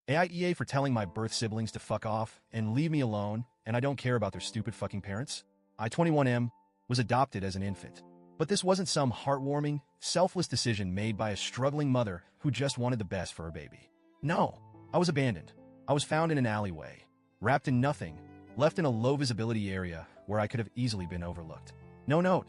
AITA for telling my birth siblings to fuck off and leave me alone, and I don't care about their stupid fucking parents. I, 21M, was adopted as an infant. But this wasn't some heartwarming, selfless decision made by a struggling mother who just wanted the best for her baby. No, I was abandoned. I was found in an alleyway, wrapped in nothing, left in a low-visibility area where I could have easily been overlooked. No note,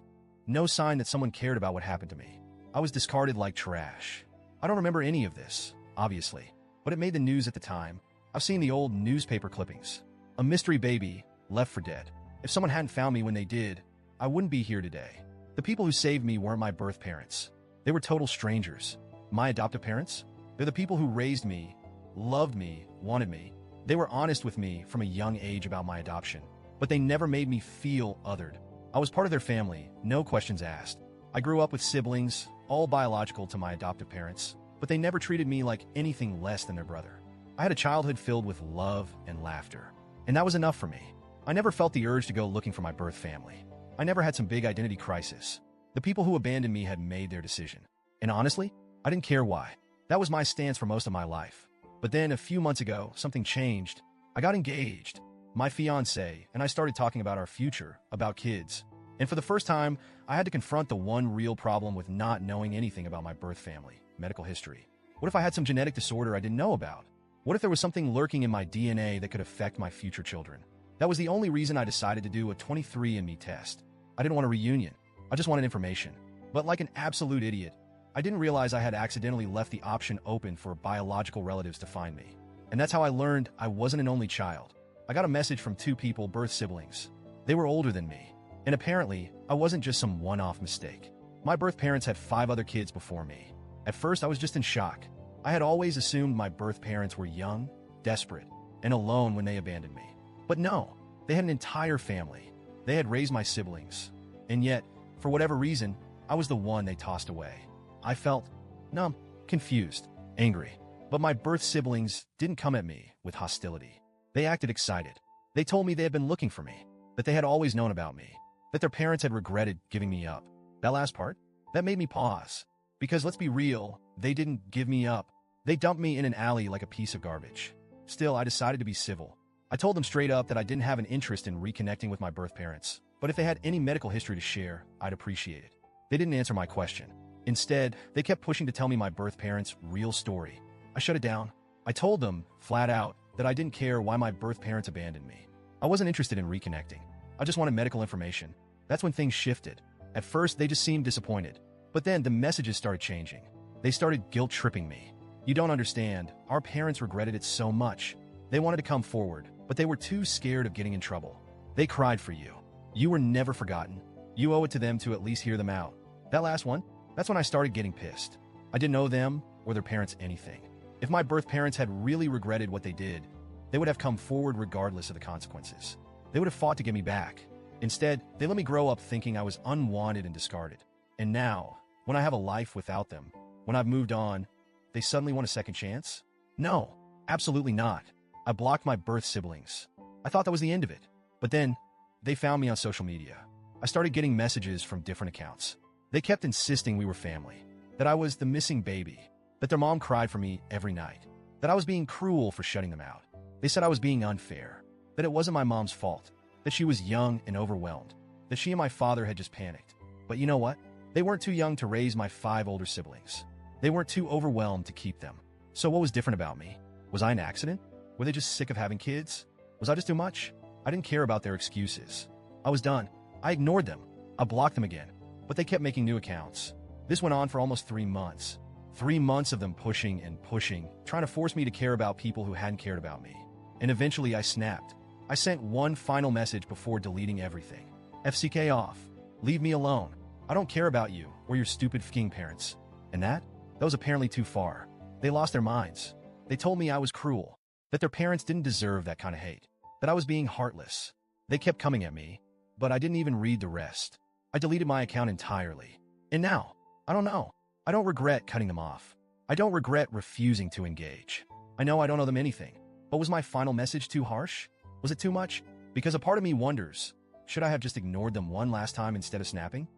no sign that someone cared about what happened to me. I was discarded like trash. I don't remember any of this, obviously, but it made the news at the time. I've seen the old newspaper clippings. A mystery baby, left for dead. If someone hadn't found me when they did, I wouldn't be here today. The people who saved me weren't my birth parents. They were total strangers. My adoptive parents? They're the people who raised me, loved me, wanted me. They were honest with me from a young age about my adoption, but they never made me feel othered. I was part of their family, no questions asked. I grew up with siblings, all biological to my adoptive parents, but they never treated me like anything less than their brother. I had a childhood filled with love and laughter, and that was enough for me. I never felt the urge to go looking for my birth family. I never had some big identity crisis. The people who abandoned me had made their decision. And honestly, I didn't care why. That was my stance for most of my life. But then a few months ago, something changed. I got engaged, my fiancé, and I started talking about our future, about kids. And for the first time, I had to confront the one real problem with not knowing anything about my birth family, medical history. What if I had some genetic disorder I didn't know about? What if there was something lurking in my DNA that could affect my future children? That was the only reason I decided to do a 23andMe test. I didn't want a reunion. I just wanted information. But like an absolute idiot, I didn't realize I had accidentally left the option open for biological relatives to find me. And that's how I learned I wasn't an only child. I got a message from two people, birth siblings. They were older than me. And apparently, I wasn't just some one-off mistake. My birth parents had 5 other kids before me. At first, I was just in shock. I had always assumed my birth parents were young, desperate, and alone when they abandoned me. But no, they had an entire family. They had raised my siblings. And yet, for whatever reason, I was the one they tossed away. I felt numb, confused, angry. But my birth siblings didn't come at me with hostility. They acted excited. They told me they had been looking for me, that they had always known about me, that their parents had regretted giving me up. That last part, that made me pause. Because let's be real, they didn't give me up. They dumped me in an alley like a piece of garbage. Still, I decided to be civil. I told them straight up that I didn't have an interest in reconnecting with my birth parents, but if they had any medical history to share, I'd appreciate it. They didn't answer my question. Instead, they kept pushing to tell me my birth parents' real story. I shut it down. I told them, flat out, that I didn't care why my birth parents abandoned me. I wasn't interested in reconnecting. I just wanted medical information. That's when things shifted. At first, they just seemed disappointed. But then the messages started changing. They started guilt-tripping me. You don't understand. Our parents regretted it so much. They wanted to come forward, but they were too scared of getting in trouble. They cried for you. You were never forgotten. You owe it to them to at least hear them out. That last one, that's when I started getting pissed. I didn't owe them or their parents anything. If my birth parents had really regretted what they did, they would have come forward regardless of the consequences. They would have fought to get me back. Instead, they let me grow up thinking I was unwanted and discarded. And now, when I have a life without them, when I've moved on, they suddenly want a second chance? No, absolutely not. I blocked my birth siblings. I thought that was the end of it. But then, they found me on social media. I started getting messages from different accounts. They kept insisting we were family, that I was the missing baby, that their mom cried for me every night, that I was being cruel for shutting them out. They said I was being unfair, that it wasn't my mom's fault, that she was young and overwhelmed, that she and my father had just panicked. But you know what? They weren't too young to raise my 5 older siblings. They weren't too overwhelmed to keep them. So what was different about me? Was I an accident? Were they just sick of having kids? Was I just too much? I didn't care about their excuses. I was done. I ignored them. I blocked them again. But they kept making new accounts. This went on for almost 3 months. 3 months of them pushing and pushing, trying to force me to care about people who hadn't cared about me. And eventually I snapped. I sent one final message before deleting everything. FCK off. Leave me alone. I don't care about you or your stupid f***ing parents. And that was apparently too far. They lost their minds. They told me I was cruel, that their parents didn't deserve that kind of hate, that I was being heartless. They kept coming at me, but I didn't even read the rest. I deleted my account entirely. And now, I don't know. I don't regret cutting them off. I don't regret refusing to engage. I know I don't owe them anything, but was my final message too harsh? Was it too much? Because a part of me wonders, should I have just ignored them one last time instead of snapping?